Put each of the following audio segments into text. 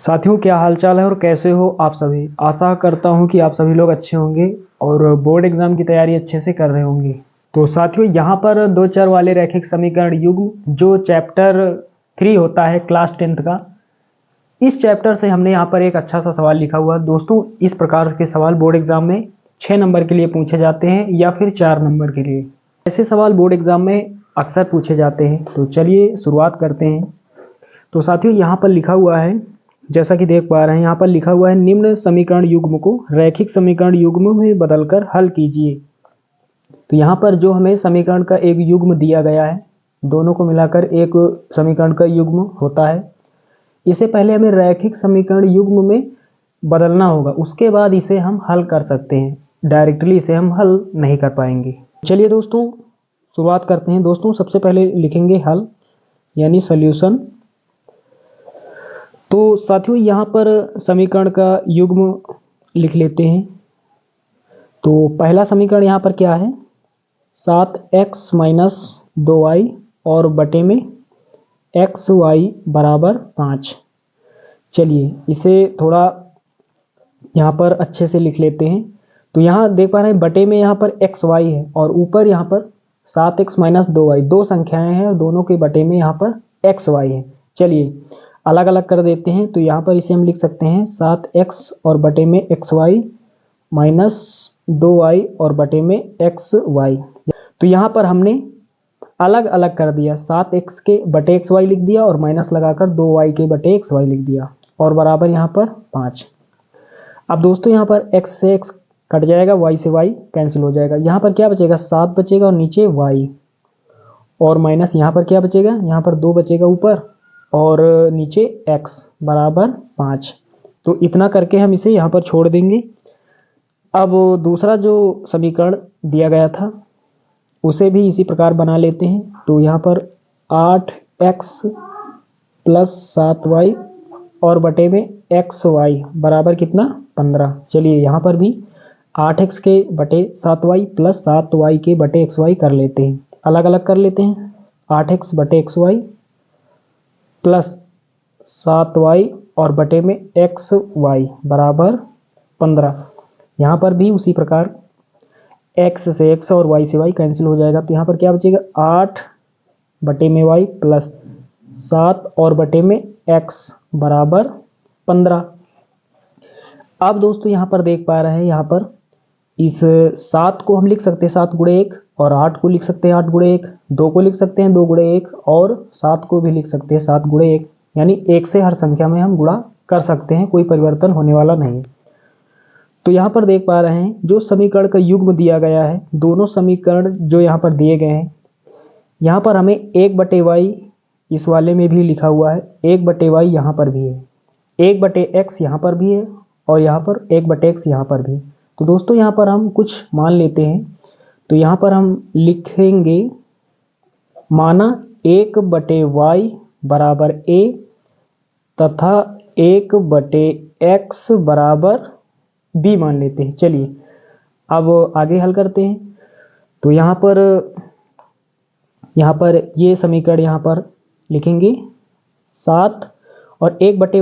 साथियों, क्या हालचाल है और कैसे हो आप सभी। आशा करता हूं कि आप सभी लोग अच्छे होंगे और बोर्ड एग्जाम की तैयारी अच्छे से कर रहे होंगे। तो साथियों, यहाँ पर दो चर वाले रैखिक समीकरण युग्म जो चैप्टर 3 होता है क्लास 10th का, इस चैप्टर से हमने यहाँ पर एक अच्छा सा सवाल लिखा हुआ है। दोस्तों, इस प्रकार के सवाल बोर्ड एग्जाम में 6 नंबर के लिए पूछे जाते हैं या फिर 4 नंबर के लिए। ऐसे सवाल बोर्ड एग्जाम में अक्सर पूछे जाते हैं। तो चलिए शुरुआत करते हैं। तो साथियों, यहाँ पर लिखा हुआ है, जैसा कि देख पा रहे हैं, यहाँ पर लिखा हुआ है निम्न समीकरण युग्म को रैखिक समीकरण युग्म में बदलकर हल कीजिए। तो यहाँ पर जो हमें समीकरण का एक युग्म दिया गया है, दोनों को मिलाकर एक समीकरण का युग्म होता है। इसे पहले हमें रैखिक समीकरण युग्म में बदलना होगा, उसके बाद इसे हम हल कर सकते हैं। डायरेक्टली इसे हम हल नहीं कर पाएंगे। चलिए दोस्तों, शुरुआत करते हैं। दोस्तों, सबसे पहले लिखेंगे हल यानी सॉल्यूशन। तो साथियों, यहाँ पर समीकरण का युग्म लिख लेते हैं। तो पहला समीकरण यहाँ पर क्या है, 7x माइनस 2y और बटे में xy बराबर 5। चलिए इसे थोड़ा यहाँ पर अच्छे से लिख लेते हैं। तो यहाँ देख पा रहे हैं बटे में यहाँ पर xy है और ऊपर यहाँ पर 7x माइनस 2y, दो संख्याएं हैं और दोनों के बटे में यहाँ पर xy है। चलिए अलग अलग कर देते हैं। तो यहाँ पर इसे हम लिख सकते हैं 7x और बटे में xy माइनस 2y और बटे में xy। तो यहाँ पर हमने अलग अलग कर दिया, 7x के बटे xy लिख दिया और माइनस लगाकर 2y के बटे xy लिख दिया और बराबर यहाँ पर 5। अब दोस्तों यहाँ पर x से x कट जाएगा, y से y कैंसिल हो जाएगा। यहाँ पर क्या बचेगा, 7 बचेगा और नीचे y, और माइनस यहाँ पर क्या बचेगा, यहाँ पर 2 बचेगा ऊपर और नीचे x बराबर 5। तो इतना करके हम इसे यहाँ पर छोड़ देंगे। अब दूसरा जो समीकरण दिया गया था उसे भी इसी प्रकार बना लेते हैं। तो यहाँ पर 8x प्लस 7y और बटे में xy बराबर कितना, 15। चलिए यहाँ पर भी 8x के बटे 7y प्लस 7y के बटे xy कर लेते हैं, अलग अलग कर लेते हैं। 8x बटे xy प्लस 7y और बटे में xy बराबर 15। यहाँ पर भी उसी प्रकार x से x और y से y कैंसिल हो जाएगा। तो यहाँ पर क्या बचेगा, 8 बटे में y प्लस 7 और बटे में x बराबर 15। अब दोस्तों यहाँ पर देख पा रहे हैं, यहाँ पर इस 7 को हम लिख सकते हैं 7 गुणे 1 और 8 को लिख सकते हैं 8 गुणे 1, 2 को लिख सकते हैं 2 गुणे 1 और 7 को भी लिख सकते हैं 7 गुणे 1। यानी 1 से हर संख्या में हम गुणा कर सकते हैं, कोई परिवर्तन होने वाला नहीं। तो यहाँ पर देख पा रहे हैं जो समीकरण का युग्म दिया गया है, दोनों समीकरण जो यहाँ पर दिए गए हैं, यहाँ पर हमें 1 बटे वाई इस वाले में भी लिखा हुआ है, 1 बटे वाई यहाँ पर भी है, 1 बटे एक्स यहाँ पर भी है और यहाँ पर 1 बटे एक्स यहाँ पर भी। तो दोस्तों यहाँ पर हम कुछ मान लेते हैं। तो यहाँ पर हम लिखेंगे, माना 1 बटे वाई बराबर a तथा 1 बटे x बराबर b मान लेते हैं। चलिए अब आगे हल करते हैं। तो यहाँ पर ये समीकरण यहाँ पर लिखेंगे 7 और 1 बटे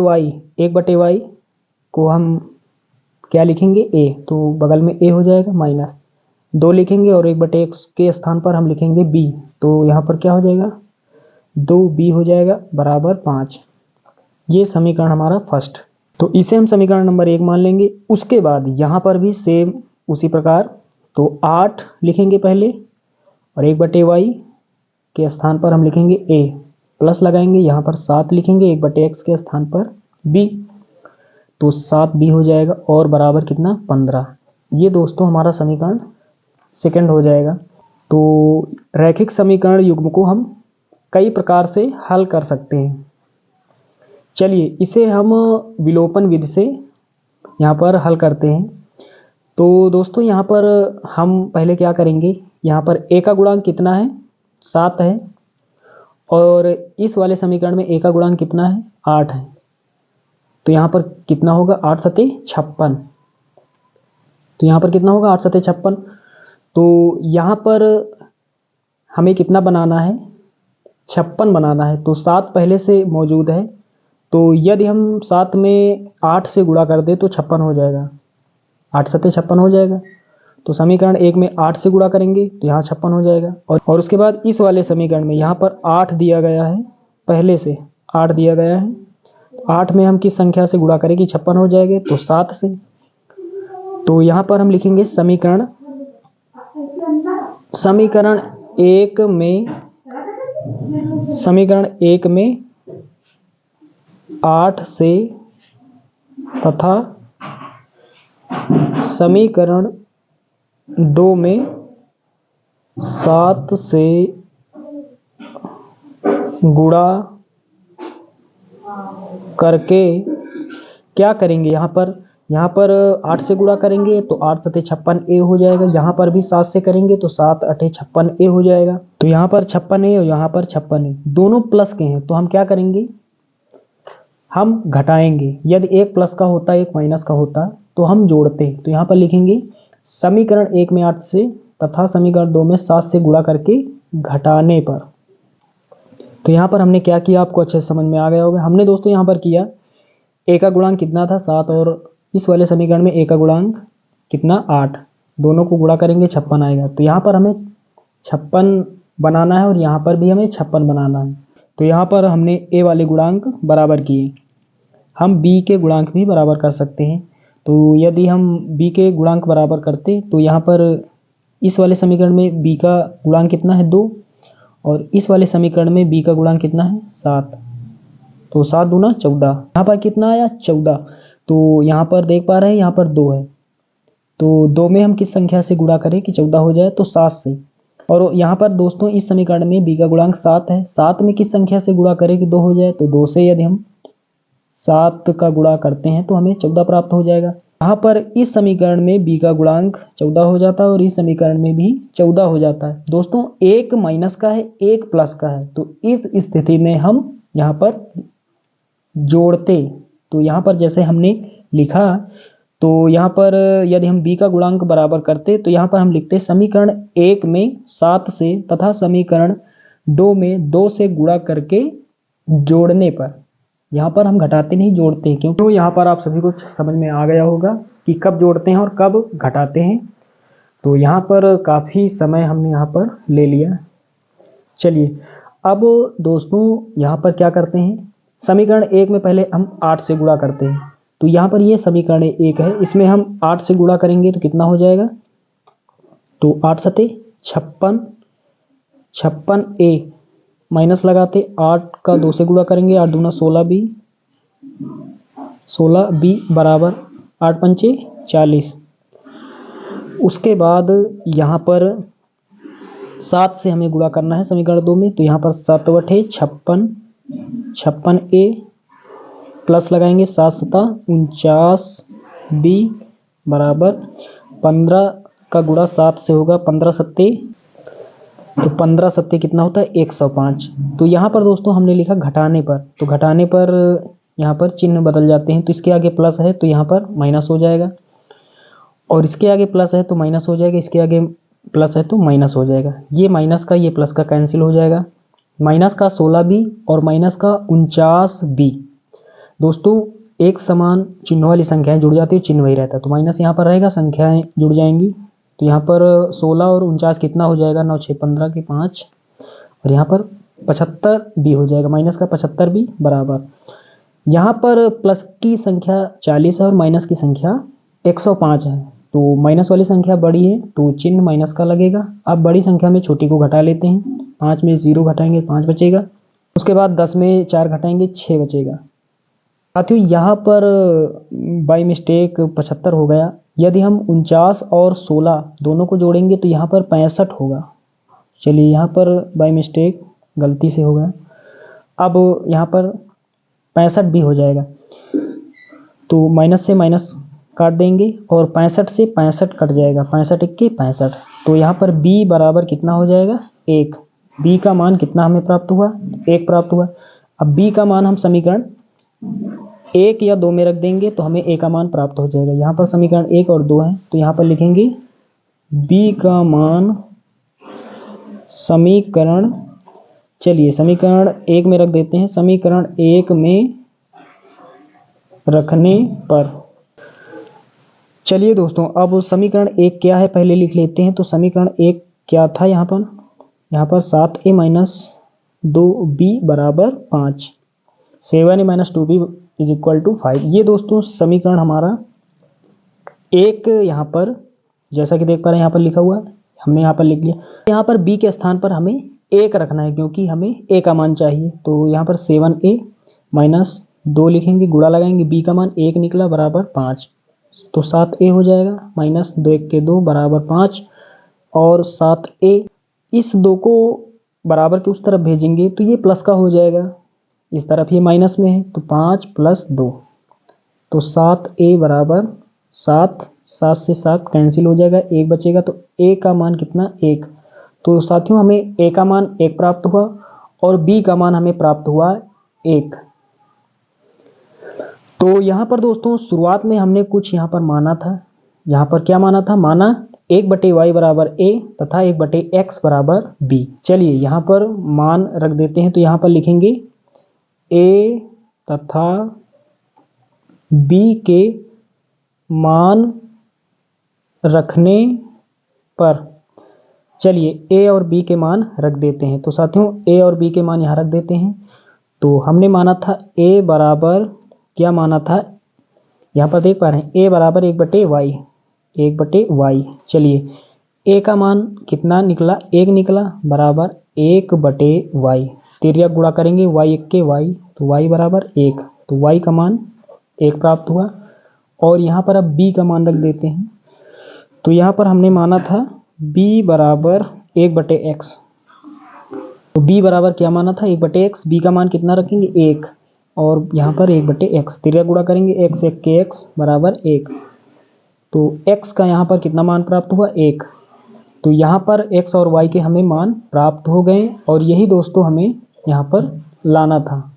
वाई को हम क्या लिखेंगे, a, तो बगल में a हो जाएगा, माइनस 2 लिखेंगे और 1 बटे x के स्थान पर हम लिखेंगे b। तो यहाँ पर क्या हो जाएगा, 2b हो जाएगा बराबर 5। ये समीकरण हमारा फर्स्ट। तो इसे हम समीकरण नंबर 1 मान लेंगे। उसके बाद यहाँ पर भी सेम उसी प्रकार, तो 8 लिखेंगे पहले और 1 बटे वाई के स्थान पर हम लिखेंगे a, प्लस लगाएंगे, यहाँ पर 7 लिखेंगे 1 बटे x के स्थान पर b, तो 7b हो जाएगा और बराबर कितना, 15। ये दोस्तों हमारा समीकरण सेकंड हो जाएगा। तो रैखिक समीकरण युग्म को हम कई प्रकार से हल कर सकते हैं। चलिए इसे हम विलोपन विधि से यहाँ पर हल करते हैं। तो दोस्तों यहाँ पर हम पहले क्या करेंगे, यहाँ पर a का गुणांक कितना है, 7 है और इस वाले समीकरण में a का गुणांक कितना है, 8 है। तो यहाँ पर कितना होगा, 8 सते 56। तो यहाँ पर कितना होगा, 8 सते 56। तो यहाँ पर हमें कितना बनाना है, 56 बनाना है। तो 7 पहले से मौजूद है तो यदि हम साथ में 8 से गुणा कर दें तो 56 हो जाएगा, 8 सत्ते 56 हो जाएगा। तो समीकरण 1 में 8 से गुणा करेंगे तो यहाँ 56 हो जाएगा। और उसके बाद इस वाले समीकरण में यहाँ पर 8 दिया गया है, पहले से 8 दिया गया है, 8 में हम किस संख्या से गुणा करेंगे 56 हो जाएंगे, तो 7 से। तो यहाँ पर हम लिखेंगे समीकरण 1 में 8 से तथा समीकरण 2 में 7 से गुणा करके क्या करेंगे, यहाँ पर 8 से गुणा करेंगे तो 8 सत्ते 56 ए हो जाएगा। यहाँ पर भी 7 से करेंगे तो 7 अठे 56 ए हो जाएगा। तो यहाँ पर 56 ए और यहाँ पर 56 ए, दोनों प्लस के हैं, तो हम क्या करेंगे, हम घटाएंगे। यदि एक प्लस का होता एक माइनस का होता तो हम जोड़ते। तो यहाँ पर लिखेंगे समीकरण 1 में 8 से तथा समीकरण 2 में 7 से गुणा करके घटाने पर। तो यहाँ पर हमने क्या किया, आपको अच्छे से समझ में आ गया होगा। हमने दोस्तों यहाँ पर किया ए का गुणांक कितना था 7, और इस वाले समीकरण में ए का गुणांक कितना 8, दोनों को गुणा करेंगे 56 आएगा। तो यहाँ पर हमें 56 बनाना है और यहाँ पर भी हमें 56 बनाना है। तो यहाँ पर हमने ए वाले गुणांक बराबर किए, हम बी के गुणांक भी बराबर कर सकते हैं। तो यदि हम बी के गुणांक बराबर करते तो यहाँ पर इस वाले समीकरण में बी का गुणांक कितना है 2, और इस वाले समीकरण में बी का गुणांक कितना है 7। तो 7 दूना 14, यहाँ पर कितना आया 14। तो यहाँ पर देख पा रहे हैं यहाँ पर 2 है, तो 2 में हम किस संख्या से गुणा करें कि 14 हो जाए, तो 7 से। और यहाँ पर दोस्तों इस समीकरण में बी का गुणांक 7 है, 7 में किस संख्या से गुणा करें कि 2 हो जाए, तो 2 से यदि हम 7 का गुणा करते हैं तो हमें 14 प्राप्त हो जाएगा। यहाँ पर इस समीकरण में बी का गुणांक 14 हो जाता है और इस समीकरण में भी 14 हो जाता है। दोस्तों एक माइनस का है एक प्लस का है, तो इस स्थिति में हम यहाँ पर जोड़ते। तो यहाँ पर जैसे हमने लिखा, तो यहाँ पर यदि हम b का गुणांक बराबर करते तो यहाँ पर हम लिखते समीकरण 1 में 7 से तथा समीकरण 2 में 2 से गुणा करके जोड़ने पर। यहाँ पर हम घटाते नहीं जोड़ते, क्योंकि यहाँ पर आप सभी को समझ में आ गया होगा कि कब जोड़ते हैं और कब घटाते हैं। तो यहाँ पर काफ़ी समय हमने यहाँ पर ले लिया। चलिए अब दोस्तों यहाँ पर क्या करते हैं, समीकरण 1 में पहले हम 8 से गुणा करते हैं। तो यहाँ पर ये समीकरण 1 है, इसमें हम 8 से गुणा करेंगे तो कितना हो जाएगा, तो 8 सत्ते 56, 56 ए माइनस लगाते 8 का 2 से गुणा करेंगे, 8 दूना 16 बी, 16 बी बराबर 8 पंचे 40। उसके बाद यहाँ पर 7 से हमें गुणा करना है समीकरण 2 में, तो यहाँ पर 7 बटे 56, 56 ए प्लस लगाएंगे 7 सता 49 बी बराबर 15 का गुणा 7 से होगा 15 सत्ते, तो 15 सत्ते कितना होता है 105। तो यहाँ पर दोस्तों हमने लिखा घटाने पर, तो घटाने पर यहाँ पर चिन्ह बदल जाते हैं। तो इसके आगे प्लस है तो यहाँ पर माइनस हो जाएगा, और इसके आगे प्लस है तो माइनस हो जाएगा, इसके आगे प्लस है तो माइनस हो जाएगा। ये माइनस का ये प्लस का कैंसिल हो जाएगा, माइनस का 16 बी और माइनस का 49 बी। दोस्तों एक समान चिन्ह वाली संख्याएं जुड़ जाती है, चिन्ह वही रहता है, तो माइनस यहाँ पर रहेगा, संख्याएं जुड़ जाएंगी। तो यहाँ पर 16 और 49 कितना हो जाएगा, 9 6 15 के 5, और यहाँ पर 75 बी हो जाएगा, माइनस का 75 बी बराबर। यहाँ पर प्लस की संख्या 40 है और माइनस की संख्या 105 है, तो माइनस वाली संख्या बड़ी है तो चिन्ह माइनस का लगेगा। अब बड़ी संख्या में छोटी को घटा लेते हैं, 5 में 0 घटाएंगे 5 बचेगा, उसके बाद 10 में 4 घटाएंगे 6 बचेगा। साथियों यहाँ पर बाई मिस्टेक 75 हो गया, यदि हम 49 और 16 दोनों को जोड़ेंगे तो यहाँ पर 65 होगा। चलिए यहाँ पर बाई मिस्टेक गलती से हो गया, अब यहाँ पर 65 भी हो जाएगा, तो माइनस से माइनस काट देंगे और 65 से 65 कट जाएगा, 65 1 के 65। तो यहाँ पर b बराबर कितना हो जाएगा 1। b का मान कितना हमें प्राप्त हुआ 1 प्राप्त हुआ। अब b का मान हम समीकरण 1 या 2 में रख देंगे तो हमें a का मान प्राप्त हो जाएगा। यहाँ पर समीकरण 1 और 2 है, तो यहाँ पर लिखेंगे b का मान समीकरण, चलिए समीकरण 1 में रख देते हैं, समीकरण 1 में रखने पर। चलिए दोस्तों, अब समीकरण 1 क्या है पहले लिख लेते हैं। तो समीकरण 1 क्या था यहाँ पर 7a माइनस 2b बराबर 5, 7a minus 2b is equal to 5। ये दोस्तों समीकरण हमारा एक यहाँ पर जैसा कि देख पा रहे हैं यहाँ पर लिखा हुआ है, हमने यहाँ पर लिख लिया। यहाँ पर b के स्थान पर हमें 1 रखना है क्योंकि हमें a का मान चाहिए। तो यहाँ पर 7a माइनस 2 लिखेंगे, गुणा लगाएंगे, b का मान 1 निकला बराबर 5, तो 7a हो जाएगा माइनस 2 1 के 2 बराबर 5। और 7a इस 2 को बराबर के उस तरफ भेजेंगे तो ये प्लस का हो जाएगा, इस तरफ ये माइनस में है, तो 5 प्लस 2, तो 7a बराबर 7, 7 से 7 कैंसिल हो जाएगा, 1 बचेगा, तो a का मान कितना 1। तो साथियों हमें a का मान 1 प्राप्त हुआ और b का मान हमें प्राप्त हुआ 1। तो यहाँ पर दोस्तों शुरुआत में हमने कुछ यहाँ पर माना था। यहाँ पर क्या माना था? माना 1/y बराबर a तथा 1/x बराबर b। चलिए यहाँ पर मान रख देते हैं। तो यहाँ पर लिखेंगे a तथा b के मान रखने पर। चलिए a और b के मान रख देते हैं। तो साथियों a और b के मान यहाँ रख देते हैं। तो हमने माना था a बराबर, क्या माना था यहाँ पर देख पा रहे हैं, a बराबर 1/y, 1/y। चलिए a का मान कितना निकला? 1 निकला बराबर 1/y। तिर्यक गुणा करेंगे, y 1 के y, तो y बराबर 1, तो y का मान 1 प्राप्त हुआ। और यहाँ पर अब b का मान रख देते हैं। तो यहाँ पर हमने माना था b बराबर 1/x। तो b बराबर क्या माना था? 1/x। b का मान कितना रखेंगे? 1, और यहाँ पर 1/x, तिर्यक गुणा करेंगे, x 1 के x बराबर 1, तो x का यहाँ पर कितना मान प्राप्त हुआ? 1। तो यहाँ पर x और y के हमें मान प्राप्त हो गए और यही दोस्तों हमें यहाँ पर लाना था।